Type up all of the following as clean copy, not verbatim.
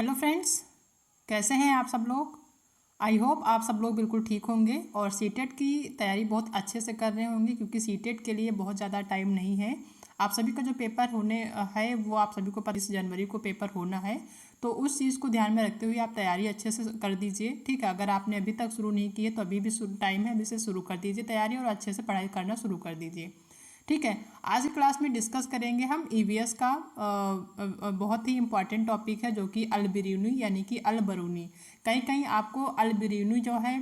Hello friends, कैसे हैं आप सब लोग। आई होप आप सब लोग बिल्कुल ठीक होंगे और सीटेट की तैयारी बहुत अच्छे से कर रहे होंगे क्योंकि सीटेट के लिए बहुत ज़्यादा टाइम नहीं है। आप सभी का जो पेपर होने है वो आप सभी को 25 जनवरी को पेपर होना है। तो उस चीज़ को ध्यान में रखते हुए आप तैयारी अच्छे से कर दीजिए। ठीक है, अगर आपने अभी तक शुरू नहीं की है तो अभी भी टाइम है, अभी से शुरू कर दीजिए तैयारी और अच्छे से पढ़ाई करना शुरू कर दीजिए। ठीक है, आज की क्लास में डिस्कस करेंगे हम ईवीएस का बहुत ही इम्पॉर्टेंट टॉपिक है जो कि अल-बिरूनी यानी कि अल-बरूनी। कहीं कहीं आपको अल-बिरूनी जो है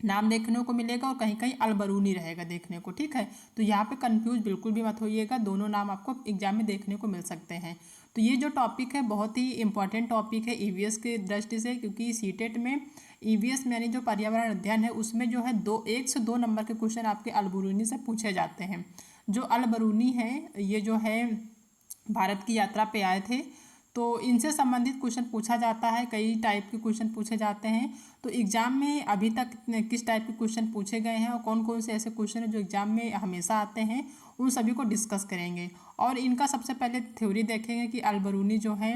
नाम देखने को मिलेगा और कहीं कहीं अल-बरूनी रहेगा देखने को। ठीक है, तो यहाँ पे कंफ्यूज बिल्कुल भी मत होइएगा, दोनों नाम आपको एग्जाम में देखने को मिल सकते हैं। तो ये जो टॉपिक है बहुत ही इंपॉर्टेंट टॉपिक है ईवीएस के दृष्टि से, क्योंकि सीटेट में ईवीएस में यानी जो पर्यावरण अध्ययन है उसमें जो है 1 से 2 नंबर के क्वेश्चन आपके अल-बरूनी से पूछे जाते हैं। जो अल-बरूनी है ये जो है भारत की यात्रा पे आए थे, तो इनसे संबंधित क्वेश्चन पूछा जाता है। कई टाइप के क्वेश्चन पूछे जाते हैं। तो एग्ज़ाम में अभी तक किस टाइप के क्वेश्चन पूछे गए हैं और कौन कौन से ऐसे क्वेश्चन हैं जो एग्ज़ाम में हमेशा आते हैं, उन सभी को डिस्कस करेंगे। और इनका सबसे पहले थ्योरी देखेंगे कि अल-बरूनी जो है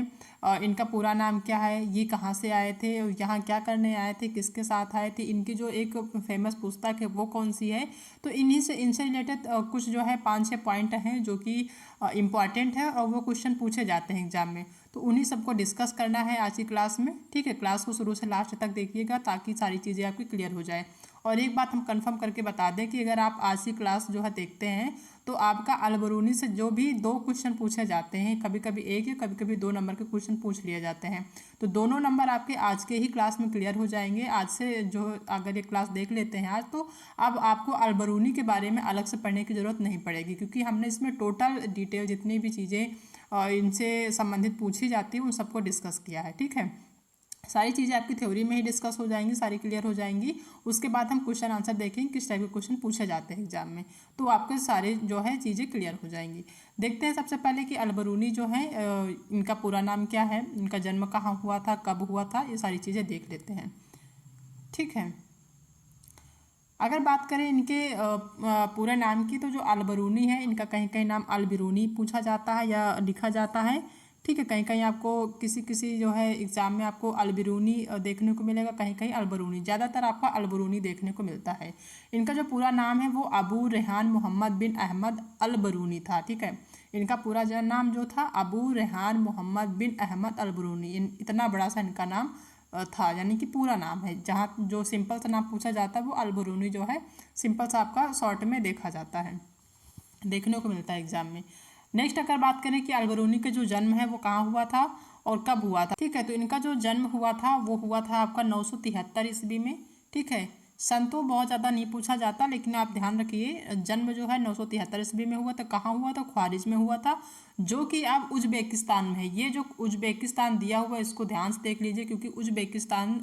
इनका पूरा नाम क्या है, ये कहाँ से आए थे, यहाँ क्या करने आए थे, किसके साथ आए थे, इनकी जो एक फेमस पुस्तक है वो कौन सी है। तो इनसे रिलेटेड कुछ जो है 5-6 पॉइंट हैं जो कि इम्पॉर्टेंट है और वो क्वेश्चन पूछे जाते हैं एग्जाम में। तो उन्हीं सबको डिस्कस करना है आज की क्लास में। ठीक है, क्लास को शुरू से लास्ट तक देखिएगा ताकि सारी चीज़ें आपकी क्लियर हो जाए। और एक बात हम कंफर्म करके बता दें कि अगर आप आज की क्लास जो है देखते हैं तो आपका अल-बरूनी से जो भी 2 क्वेश्चन पूछे जाते हैं, कभी कभी 1 या कभी कभी 2 नंबर के क्वेश्चन पूछ लिए जाते हैं, तो दोनों नंबर आपके आज के ही क्लास में क्लियर हो जाएंगे। आज से जो अगर ये क्लास देख लेते हैं आज, तो अब आपको अल-बरूनी के बारे में अलग से पढ़ने की ज़रूरत नहीं पड़ेगी, क्योंकि हमने इसमें टोटल डिटेल जितनी भी चीज़ें इनसे संबंधित पूछी जाती है उन सबको डिस्कस किया है। ठीक है, सारी चीज़ें आपकी थ्योरी में ही डिस्कस हो जाएंगी, सारी क्लियर हो जाएंगी। उसके बाद हम क्वेश्चन आंसर देखेंगे किस टाइप के क्वेश्चन पूछे जाते हैं एग्जाम में, तो आपके सारे जो है चीज़ें क्लियर हो जाएंगी। देखते हैं सबसे पहले कि अल-बरूनी जो है इनका पूरा नाम क्या है, इनका जन्म कहाँ हुआ था, कब हुआ था, ये सारी चीज़ें देख लेते हैं। ठीक है, अगर बात करें इनके पूरे नाम की, तो जो अल-बरूनी है इनका कहीं कहीं नाम अल-बिरूनी पूछा जाता है या लिखा जाता है। ठीक है, कहीं कहीं आपको किसी किसी जो है एग्ज़ाम में आपको अल-बिरूनी देखने को मिलेगा, कहीं कहीं अल-बरूनी, ज़्यादातर आपका अल-बरूनी देखने को मिलता है। इनका जो पूरा नाम है वो अबू रेहान मोहम्मद बिन अहमद अल-बरूनी था। ठीक है, इनका पूरा नाम जो था अबू रेहान मोहम्मद बिन अहमद अल-बरूनी, इतना बड़ा सा इनका नाम था, यानी कि पूरा नाम है। जहाँ जो सिंपल सा नाम पूछा जाता है वो अल-बरूनी जो है सिंपल सा आपका शॉर्ट में देखा जाता है, देखने को मिलता है एग्जाम में। नेक्स्ट अगर बात करें कि अल-बरूनी का जो जन्म है वो कहाँ हुआ था और कब हुआ था। ठीक है, तो इनका जो जन्म हुआ था वो हुआ था आपका 973 ईस्वी में। ठीक है, सन तो बहुत ज़्यादा नहीं पूछा जाता, लेकिन आप ध्यान रखिए जन्म जो है 973 ईस्वी में हुआ था। कहाँ हुआ था? ख्वारिज में हुआ था, जो कि अब उज्बेकिस्तान में है। ये जो उज्बेकिस्तान दिया हुआ है इसको ध्यान से देख लीजिए, क्योंकि उज्बेकिस्तान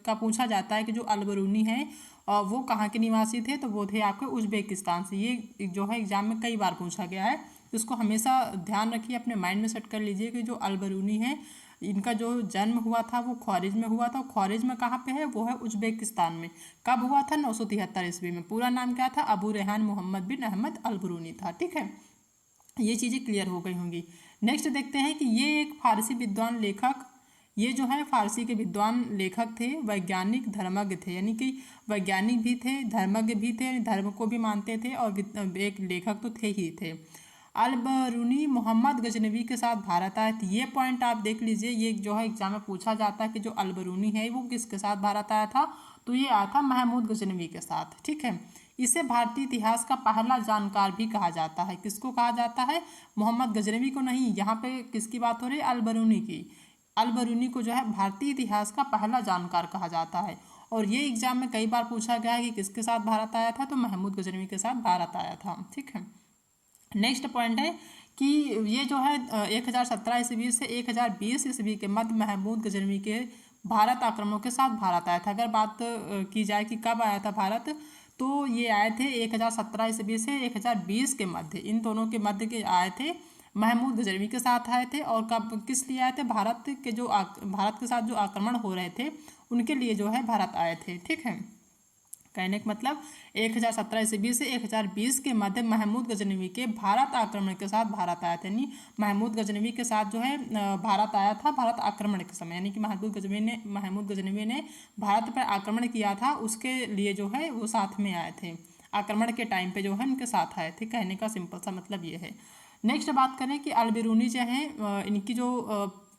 का पूछा जाता है कि जो अल-बरूनी है वो कहाँ के निवासी थे, तो वो थे आपके उज्बेकिस्तान से। ये जो है एग्जाम में कई बार पूछा गया है, इसको हमेशा ध्यान रखिए, अपने माइंड में सेट कर लीजिए कि जो अल-बरूनी है इनका जो जन्म हुआ था वो ख्वारिज में हुआ था। ख्वारिज में कहाँ पे है? वो है उज्बेकिस्तान में। कब हुआ था? 973 ईस्वी में। पूरा नाम क्या था? अबू रेहान मोहम्मद बिन अहमद अल-बरूनी था। ठीक है, ये चीज़ें क्लियर हो गई होंगी। नेक्स्ट देखते हैं कि ये एक फारसी विद्वान लेखक, ये जो है फारसी के विद्वान लेखक थे, वैज्ञानिक, धर्मज्ञ थे, यानी कि वैज्ञानिक भी थे, धर्मज्ञ भी थे, धर्म को भी मानते थे और एक लेखक तो थे ही थे। अल-बरूनी मोहम्मद गजनवी के साथ भारत आए थे। ये पॉइंट आप देख लीजिए, ये जो है एग्जाम में पूछा जाता है कि जो अल-बरूनी है वो किसके साथ भारत आया था, तो ये आया था महमूद गजनवी के साथ। ठीक है, इसे भारतीय इतिहास का पहला जानकार भी कहा जाता है। किसको कहा जाता है? मोहम्मद गजनवी को नहीं, यहाँ पे किसकी बात हो रही है? अल-बरूनी की। अल-बरूनी को जो है भारतीय इतिहास का पहला जानकार कहा जाता है। और ये एग्जाम में कई बार पूछा गया है कि किसके साथ भारत आया था, तो महमूद गजनवी के साथ भारत आया था। ठीक है, नेक्स्ट पॉइंट है कि ये जो है 1017 ईस्वी से 1020 ईस्वी के मध्य महमूद गजनवी के भारत आक्रमणों के साथ भारत आया था। अगर बात की जाए कि कब आया था भारत, तो ये आए थे 1017 ईस्वी से 1020 के मध्य, इन दोनों के मध्य के आए थे। महमूद गजनवी के साथ आए थे और कब किस लिए आए थे? भारत के भारत के साथ जो आक्रमण हो रहे थे उनके लिए जो है भारत आए थे। ठीक है, कहने का मतलब 1017 ईस्वी से 1020 के मध्य महमूद गजनवी के भारत आक्रमण के साथ भारत आया था। यानी महमूद गजनवी के साथ जो है भारत आया था भारत आक्रमण के समय, यानी कि महमूद गजनवी ने भारत पर आक्रमण किया था, उसके लिए जो है वो साथ में आए थे, आक्रमण के टाइम पे जो है उनके साथ आए थे। कहने का सिंपल सा मतलब ये है। नेक्स्ट बात करें कि अलबेरूनी जो है इनकी जो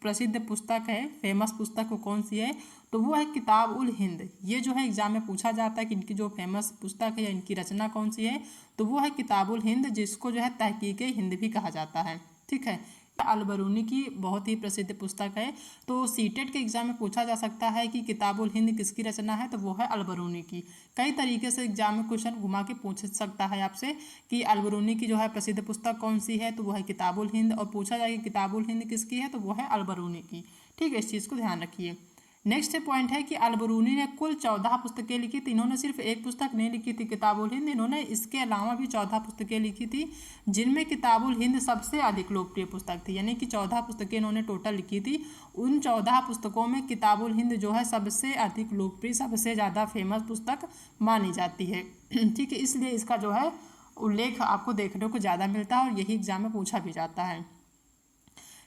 प्रसिद्ध पुस्तक है, फेमस पुस्तक वो कौन सी है, तो वो है किताब उल हिंद। ये जो है एग्जाम में पूछा जाता है कि इनकी जो फेमस पुस्तक है या इनकी रचना कौन सी है, तो वो है किताब उल हिंद, जिसको जो है तहकीक हिंद भी कहा जाता है। ठीक है, अलबरूनी की बहुत ही प्रसिद्ध पुस्तक है। तो सीटेट के एग्जाम में पूछा जा सकता है कि किताब उल हिंद किसकी रचना है, तो वो है अलबरूनी की। कई तरीके से एग्जाम में क्वेश्चन घुमा के पूछ सकता है आपसे कि अलबरूनी की जो है प्रसिद्ध पुस्तक कौन सी है, तो वो है किताब उल हिंद, और पूछा जाए कि किताब उल हिंद किसकी है, तो वो है अलबरूनी की। ठीक है, इस चीज़ को ध्यान रखिए। नेक्स्ट पॉइंट है कि अलबरूनी ने कुल 14 पुस्तकें लिखी थी। इन्होंने सिर्फ एक पुस्तक नहीं लिखी थी किताबुल हिंद, इन्होंने इसके अलावा भी 14 पुस्तकें लिखी थी, जिनमें किताबुल हिंद सबसे अधिक लोकप्रिय पुस्तक थी। यानी कि 14 पुस्तकें इन्होंने टोटल लिखी थी। उन 14 पुस्तकों में किताबुल हिंद जो है सबसे अधिक लोकप्रिय, सबसे ज़्यादा फेमस पुस्तक मानी जाती है। ठीक है, इसलिए इसका जो है उल्लेख आपको देखने को ज़्यादा मिलता है और यही एग्जाम में पूछा भी जाता है।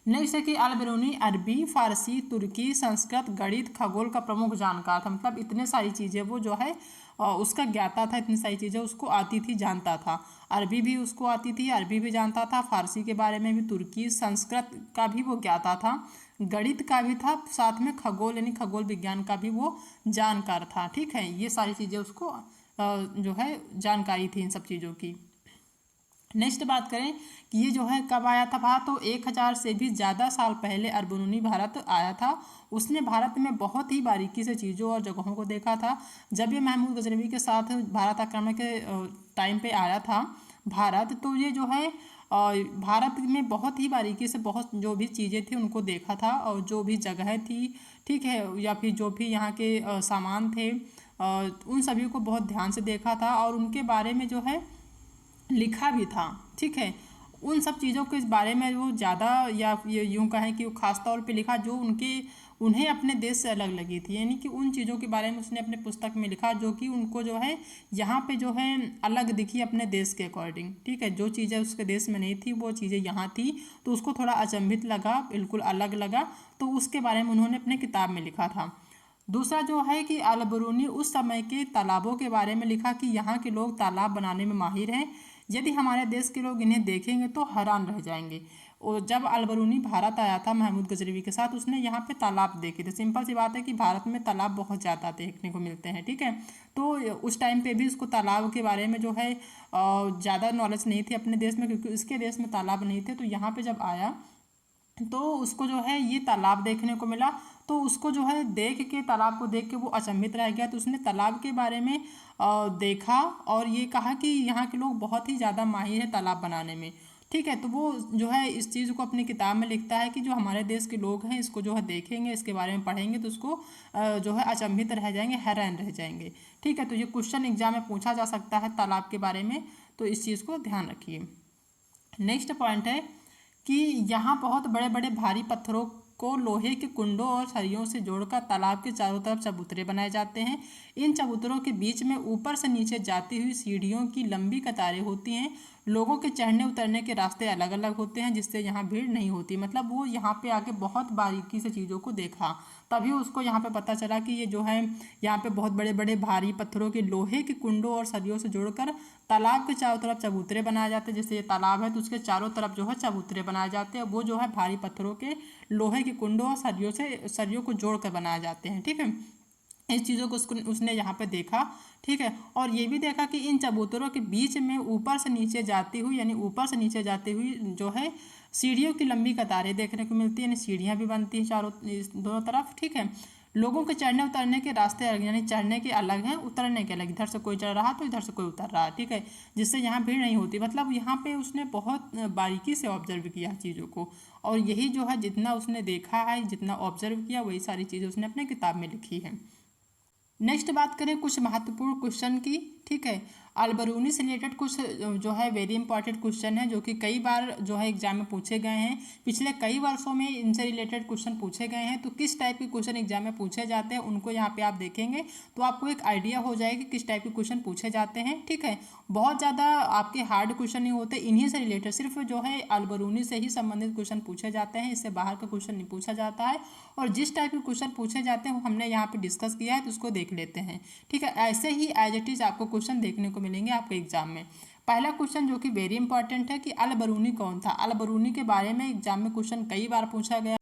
नेक्स्ट है कि अलबरूनी अरबी, फारसी, तुर्की, संस्कृत, गणित, खगोल का प्रमुख जानकार था। मतलब इतने सारी चीज़ें वो जो है उसका ज्ञाता था, इतनी सारी चीज़ें उसको आती थी, जानता था। अरबी भी उसको आती थी, अरबी भी जानता था, फारसी के बारे में भी, तुर्की, संस्कृत का भी वो ज्ञाता था, गणित का भी था, साथ में खगोल यानी खगोल विज्ञान का भी वो जानकार था। ठीक है, ये सारी चीज़ें उसको जो है जानकारी थी इन सब चीज़ों की। नेक्स्ट बात करें कि ये जो है कब आया था भारत, तो 1000 से भी ज़्यादा साल पहले अलबरूनी भारत आया था। उसने भारत में बहुत ही बारीकी से चीज़ों और जगहों को देखा था। जब ये महमूद गजनवी के साथ भारत आक्रमण के टाइम पे आया था भारत, तो ये जो है भारत में बहुत ही बारीकी से बहुत जो भी चीज़ें थी उनको देखा था, और जो भी जगह थी, ठीक है, या फिर जो भी यहाँ के सामान थे, उन सभी को बहुत ध्यान से देखा था और उनके बारे में जो है लिखा भी था। ठीक है, उन सब चीज़ों के इस बारे में वो ज़्यादा, या ये यूँ कहें कि वो ख़ास तौर पे लिखा जो उन्हें अपने देश से अलग लगी थी। यानी कि उन चीज़ों के बारे में उसने अपने पुस्तक में लिखा जो कि उनको जो है यहाँ पे जो है अलग दिखी अपने देश के अकॉर्डिंग। ठीक है, जो चीज़ें उसके देश में नहीं थी वो चीज़ें यहाँ थी, तो उसको थोड़ा अचंभित लगा, बिल्कुल अलग लगा, तो उसके बारे में उन्होंने अपने किताब में लिखा था। दूसरा जो है कि अलबरूनी उस समय के तालाबों के बारे में लिखा कि यहाँ के लोग तालाब बनाने में माहिर हैं, यदि हमारे देश के लोग इन्हें देखेंगे तो हैरान रह जाएंगे। और जब अलबरूनी भारत आया था महमूद गजनवी के साथ, उसने यहाँ पे तालाब देखे थे। सिंपल सी बात है कि भारत में तालाब बहुत ज़्यादा देखने को मिलते हैं। ठीक है, तो उस टाइम पे भी उसको तालाब के बारे में जो है ज़्यादा नॉलेज नहीं थी अपने देश में, क्योंकि उसके देश में तालाब नहीं थे। तो यहाँ पे जब आया तो उसको जो है ये तालाब देखने को मिला, तो उसको जो है देख के, तालाब को देख के वो अचंभित रह गया। तो उसने तालाब के बारे में देखा और ये कहा कि यहाँ के लोग बहुत ही ज़्यादा माहिर हैं तालाब बनाने में। ठीक है, तो वो जो है इस चीज़ को अपनी किताब में लिखता है कि जो हमारे देश के लोग हैं इसको जो है देखेंगे, इसके बारे में पढ़ेंगे तो उसको जो है अचंभित रह जाएंगे, हैरान रह जाएंगे। ठीक है, तो ये क्वेश्चन एग्जाम में पूछा जा सकता है तालाब के बारे में, तो इस चीज़ को ध्यान रखिए। नेक्स्ट पॉइंट है कि यहाँ बहुत बड़े बड़े भारी पत्थरों को लोहे के कुंडों और सरियों से जोड़कर तालाब के चारों तरफ चबूतरे बनाए जाते हैं। इन चबूतरों के बीच में ऊपर से नीचे जाती हुई सीढ़ियों की लंबी कतारें होती हैं। लोगों के चढ़ने उतरने के रास्ते अलग अलग होते हैं, जिससे यहाँ भीड़ नहीं होती। मतलब वो यहाँ पे आके बहुत बारीकी से चीज़ों को देखा, तभी उसको यहाँ पे पता चला कि ये जो है यहाँ पे बहुत बड़े बड़े भारी पत्थरों के लोहे के कुंडों और सरियों से जोड़कर तालाब के चारों तरफ चबूतरे बनाए जाते हैं। जैसे ये तालाब है तो उसके चारों तरफ जो है चबूतरे बनाए जाते हैं, वो जो है भारी पत्थरों के लोहे के कुंडों और सरियों को जोड़ कर बनाए जाते हैं। ठीक है, इस चीज़ों को उसने यहाँ पे देखा। ठीक है, और ये भी देखा कि इन चबूतरों के बीच में ऊपर से नीचे जाती हुई, यानी ऊपर से नीचे जाती हुई जो है सीढ़ियों की लंबी कतारें देखने को मिलती है, यानी सीढ़ियाँ भी बनती हैं चारों दोनों तरफ। ठीक है, लोगों के चढ़ने उतरने के रास्ते अलग, यानी चढ़ने के अलग हैं, उतरने के अलग। इधर से कोई चढ़ रहा तो इधर से कोई उतर रहा। ठीक है, जिससे यहाँ भीड़ नहीं होती। मतलब यहाँ पे उसने बहुत बारीकी से ऑब्जर्व किया चीज़ों को, और यही जो है जितना उसने देखा है, जितना ऑब्जर्व किया, वही सारी चीज़ें उसने अपने किताब में लिखी है। नेक्स्ट बात करें कुछ महत्वपूर्ण क्वेश्चन की, ठीक है। अलबरूनी से रिलेटेड कुछ जो है वेरी इंपॉर्टेंट क्वेश्चन है जो कि कई बार जो है एग्जाम में पूछे गए हैं, पिछले कई वर्षों में इनसे रिलेटेड क्वेश्चन पूछे गए हैं। तो किस टाइप के क्वेश्चन एग्जाम में पूछे जाते हैं उनको यहाँ पे आप देखेंगे तो आपको एक आइडिया हो जाएगा कि किस टाइप के क्वेश्चन पूछे जाते हैं, ठीक है। बहुत ज़्यादा आपके हार्ड क्वेश्चन नहीं होते, इन्हीं से रिलेटेड सिर्फ जो है अलबरूनी से ही संबंधित क्वेश्चन पूछे जाते हैं, इससे बाहर का क्वेश्चन नहीं पूछा जाता है। और जिस टाइप के क्वेश्चन पूछे जाते हैं वो हमने यहाँ पे डिस्कस किया है, तो उसको देख लेते हैं, ठीक है। ऐसे ही एज इट इज आपको क्वेश्चन देखने को मिलेंगे आपके एग्जाम में। पहला क्वेश्चन जो कि वेरी इंपॉर्टेंट है कि अलबरूनी कौन था। अलबरूनी के बारे में एग्जाम में क्वेश्चन कई बार पूछा गया।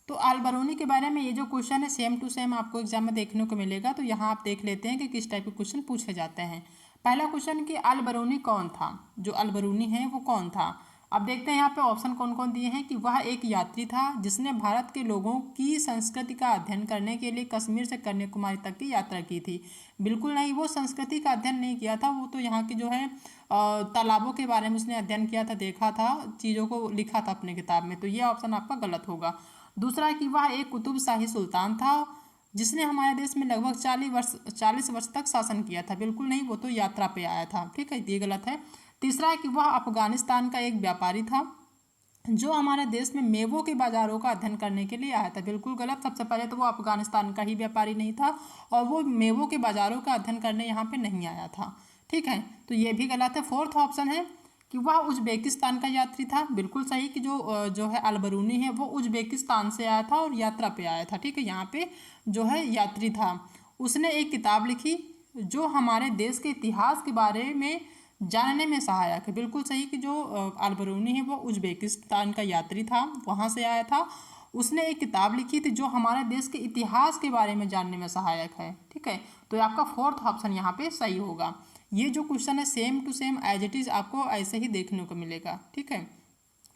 तो अलबरूनी के बारे में ये जो क्वेश्चन है सेम टू सेम आपको एग्जाम में देखने को मिलेगा। तो यहाँ आप देख लेते हैं कि किस टाइप के क्वेश्चन पूछे जाते हैं। पहला क्वेश्चन कि अलबरूनी कौन था, जो अलबरूनी है वो कौन था। अब देखते हैं यहाँ पे ऑप्शन कौन कौन दिए हैं कि वह एक यात्री था जिसने भारत के लोगों की संस्कृति का अध्ययन करने के लिए कश्मीर से कन्याकुमारी तक की यात्रा की थी। बिल्कुल नहीं, वो संस्कृति का अध्ययन नहीं किया था, वो तो यहाँ की जो है तालाबों के बारे में उसने अध्ययन किया था, देखा था, चीज़ों को लिखा था अपने किताब में। तो ये ऑप्शन आपका गलत होगा। दूसरा कि वह एक कुतुब शाही सुल्तान था जिसने हमारे देश में लगभग 40 वर्ष तक शासन किया था। बिल्कुल नहीं, वो तो यात्रा पे आया था, ठीक है, ये गलत है। तीसरा है कि वह अफगानिस्तान का एक व्यापारी था जो हमारे देश में मेवों के बाजारों का अध्ययन करने के लिए आया था। बिल्कुल गलत। सबसे पहले तो वो अफगानिस्तान का ही व्यापारी नहीं था और वो मेवों के बाजारों का अध्ययन करने यहाँ पे नहीं आया था, ठीक है, तो ये भी गलत है। फोर्थ ऑप्शन है कि वह उज्बेकिस्तान का यात्री था। बिल्कुल सही कि जो है अलबरूनी है वो उज्बेकिस्तान से आया था और यात्रा पे आया था, ठीक है, यहाँ पे जो है यात्री था। उसने एक किताब लिखी जो हमारे देश के इतिहास के बारे में जानने में सहायक है। बिल्कुल सही कि जो अलबरूनी है वो उज्बेकिस्तान का यात्री था, वहाँ से आया था। उसने एक किताब लिखी थी जो हमारे देश के इतिहास के बारे में जानने में सहायक है, ठीक है, तो आपका फोर्थ ऑप्शन यहाँ पे सही होगा। ये जो क्वेश्चन है same to same as it is आपको ऐसे ही देखने को मिलेगा, ठीक है।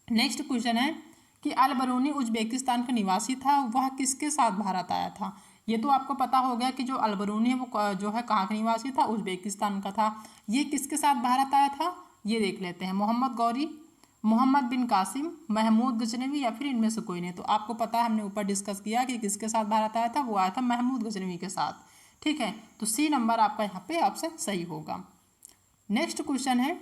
नेक्स्ट क्वेश्चन है कि अलबरूनी उज्बेकिस्तान का निवासी था, वह किसके साथ भारत आया था। ये तो आपको पता हो गया कि जो अलबरूनी है वो जो है कहाँ का निवासी था, उज्बेकिस्तान का था। ये किसके साथ भारत आया था ये देख लेते हैं। मोहम्मद गौरी, मोहम्मद बिन कासिम, महमूद गजनवी या फिर इनमें से कोई नहीं। तो आपको पता है हमने ऊपर डिस्कस किया कि किसके साथ भारत आया था, वो आया था महमूद गजनवी के साथ, ठीक है। तो सी नंबर आपका यहाँ पे ऑप्शन सही होगा। नेक्स्ट क्वेश्चन है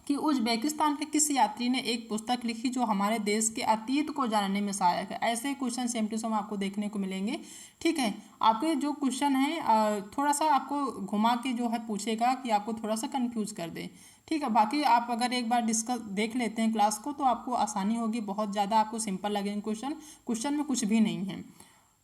कि उज्बेकिस्तान के किस यात्री ने एक पुस्तक लिखी जो हमारे देश के अतीत को जानने में सहायक है। ऐसे क्वेश्चन सेम टू सेम आपको देखने को मिलेंगे, ठीक है। आपके जो क्वेश्चन है थोड़ा सा आपको घुमा के जो है पूछेगा कि आपको थोड़ा सा कंफ्यूज कर दे, ठीक है। बाकी आप अगर एक बार डिस्कस देख लेते हैं क्लास को तो आपको आसानी होगी, बहुत ज़्यादा आपको सिंपल लगेंगे क्वेश्चन में कुछ भी नहीं है।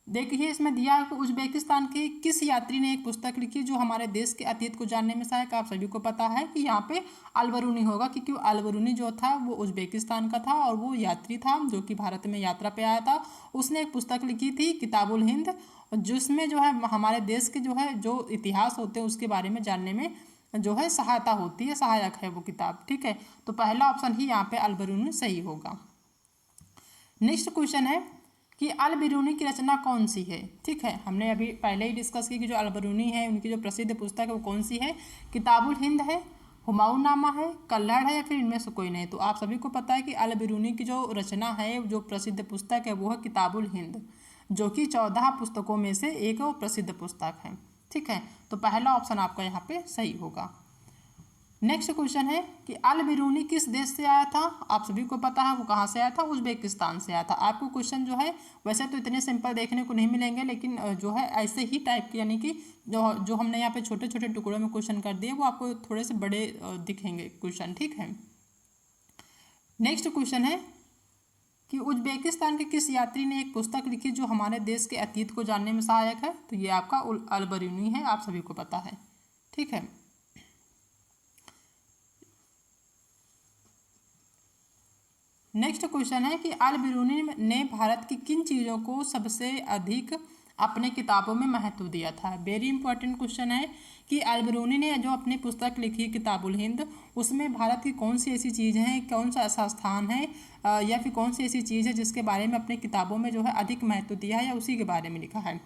देखिए इसमें दिया है कि उज्बेकिस्तान के किस यात्री ने एक पुस्तक लिखी जो हमारे देश के अतीत को जानने में सहायक। आप सभी को पता है कि यहाँ पे अलबरूनी होगा, क्योंकि अलबरूनी जो था वो उज्बेकिस्तान का था और वो यात्री था जो कि भारत में यात्रा पे आया था। उसने एक पुस्तक लिखी थी किताबुल हिंद, जिसमें जो है हमारे देश के जो है जो इतिहास होते हैं उसके बारे में जानने में जो है सहायता होती है, सहायक है वो किताब, ठीक है। तो पहला ऑप्शन ही यहाँ पे अलबरूनी सही होगा। नेक्स्ट क्वेश्चन है कि अलबरूनी की रचना कौन सी है, ठीक है। हमने अभी पहले ही डिस्कस की कि जो अलबरूनी है उनकी जो प्रसिद्ध पुस्तक है वो कौन सी है। किताबुल हिंद है, हुमायूंनामा है, कल्हड़ है या फिर इनमें से कोई नहीं। तो आप सभी को पता है कि अलबरूनी की जो रचना है जो प्रसिद्ध पुस्तक है वो है किताबुल हिंद, जो कि 14 पुस्तकों में से एक वो प्रसिद्ध पुस्तक है, ठीक है। तो पहला ऑप्शन आपका यहाँ पे सही होगा। नेक्स्ट क्वेश्चन है कि अलबरूनी किस देश से आया था। आप सभी को पता है वो कहाँ से आया था, उज्बेकिस्तान से आया था। आपको क्वेश्चन जो है वैसे तो इतने सिंपल देखने को नहीं मिलेंगे, लेकिन जो है ऐसे ही टाइप के, यानी कि जो हमने यहाँ पे छोटे छोटे टुकड़ों में क्वेश्चन कर दिए वो आपको थोड़े से बड़े दिखेंगे क्वेश्चन, ठीक है। नेक्स्ट क्वेश्चन है कि उज्बेकिस्तान के किस यात्री ने एक पुस्तक लिखी जो हमारे देश के अतीत को जानने में सहायक है। तो ये आपका अलबरूनी है, आप सभी को पता है, ठीक है। नेक्स्ट क्वेश्चन है कि अलबरूनी ने भारत की किन चीज़ों को सबसे अधिक अपने किताबों में महत्व दिया था। वेरी इंपॉर्टेंट क्वेश्चन है कि अलबरूनी ने जो अपनी पुस्तक लिखी किताबुल हिंद उसमें भारत की कौन सी ऐसी चीज़ है, कौन सा ऐसा स्थान है या फिर कौन सी ऐसी चीज़ है जिसके बारे में अपनी किताबों में जो है अधिक महत्व दिया है या उसी के बारे में लिखा है।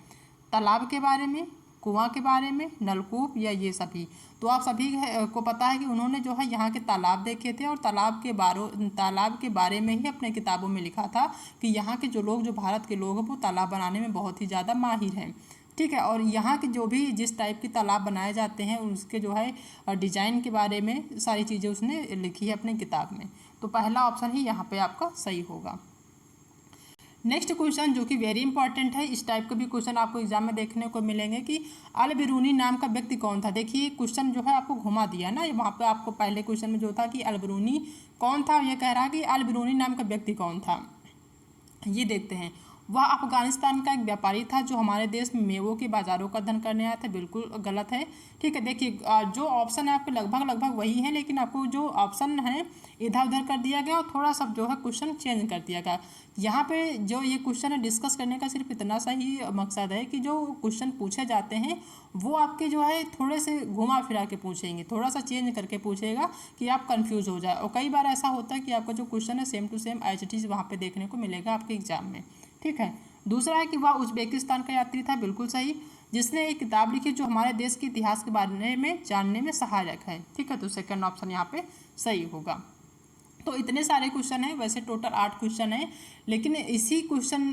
तालाब के बारे में, कुआं के बारे में, नलकूप या ये सभी। तो आप सभी को पता है कि उन्होंने जो है यहाँ के तालाब देखे थे और तालाब के बारे में ही अपने किताबों में लिखा था कि यहाँ के जो भारत के लोग हैं वो तालाब बनाने में बहुत ही ज़्यादा माहिर हैं। ठीक है। और यहाँ के जो भी जिस टाइप के तालाब बनाए जाते हैं उसके जो है डिज़ाइन के बारे में सारी चीज़ें उसने लिखी है अपने किताब में। तो पहला ऑप्शन ही यहाँ पे आपका सही होगा। नेक्स्ट क्वेश्चन जो कि वेरी इंपॉर्टेंट है, इस टाइप के भी क्वेश्चन आपको एग्जाम में देखने को मिलेंगे कि अल बिरूनी नाम का व्यक्ति कौन था। देखिए क्वेश्चन जो है आपको घुमा दिया ना, वहाँ पे आपको पहले क्वेश्चन में जो था कि अल बिरूनी कौन था, ये कह रहा है कि अल बिरूनी नाम का व्यक्ति कौन था। ये देखते हैं। वह अफगानिस्तान का एक व्यापारी था जो हमारे देश में मेवों के बाज़ारों का अध्ययन करने आया था। बिल्कुल गलत है। ठीक है, देखिए जो ऑप्शन है आपके लगभग वही है, लेकिन आपको जो ऑप्शन है इधर उधर कर दिया गया और थोड़ा सा जो है क्वेश्चन चेंज कर दिया गया। यहाँ पे जो ये क्वेश्चन है डिस्कस करने का सिर्फ इतना सा ही मकसद है कि जो क्वेश्चन पूछे जाते हैं वो आपके जो है थोड़े से घुमा फिरा के पूछेंगे, थोड़ा सा चेंज करके पूछेगा कि आप कंफ्यूज हो जाए। और कई बार ऐसा होता है कि आपका जो क्वेश्चन है same to same as it is वहाँ पे देखने को मिलेगा आपके एग्जाम में। ठीक है। दूसरा है कि वह उज़्बेकिस्तान का यात्री था। बिल्कुल सही। जिसने एक किताब लिखी जो हमारे देश के इतिहास के बारे में जानने में सहायक है। ठीक है, तो सेकंड ऑप्शन यहाँ पे सही होगा। तो इतने सारे क्वेश्चन हैं, वैसे टोटल 8 क्वेश्चन हैं, लेकिन इसी क्वेश्चन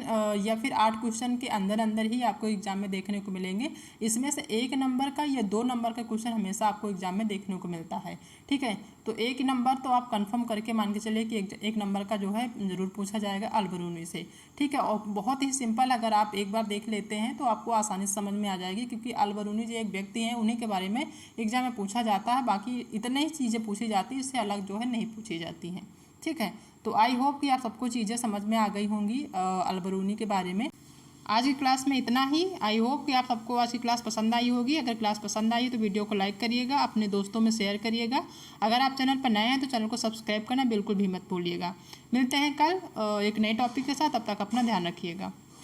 या फिर 8 क्वेश्चन के अंदर अंदर ही आपको एग्जाम में देखने को मिलेंगे। इसमें से 1 नंबर का या 2 नंबर का क्वेश्चन हमेशा आपको एग्जाम में देखने को मिलता है। ठीक है, तो 1 नंबर तो आप कंफर्म करके मान के चलिए कि 1 नंबर का जो है ज़रूर पूछा जाएगा अल बिरूनी से। ठीक है, और बहुत ही सिंपल, अगर आप एक बार देख लेते हैं तो आपको आसानी से समझ में आ जाएगी, क्योंकि अल बिरूनी जो एक व्यक्ति हैं उन्हीं के बारे में एग्जाम में पूछा जाता है। बाकी इतने ही चीज़ें पूछी जाती हैं, इससे अलग जो है नहीं पूछी जाती हैं। ठीक है, तो आई होप कि आप सबको चीज़ें समझ में आ गई होंगी अल बिरूनी के बारे में। आज की क्लास में इतना ही। आई होप कि आप सबको आज की क्लास पसंद आई होगी। अगर क्लास पसंद आई तो वीडियो को लाइक करिएगा, अपने दोस्तों में शेयर करिएगा। अगर आप चैनल पर नए हैं तो चैनल को सब्सक्राइब करना बिल्कुल भी मत भूलिएगा। मिलते हैं कल एक नए टॉपिक के साथ, तब तक अपना ध्यान रखिएगा।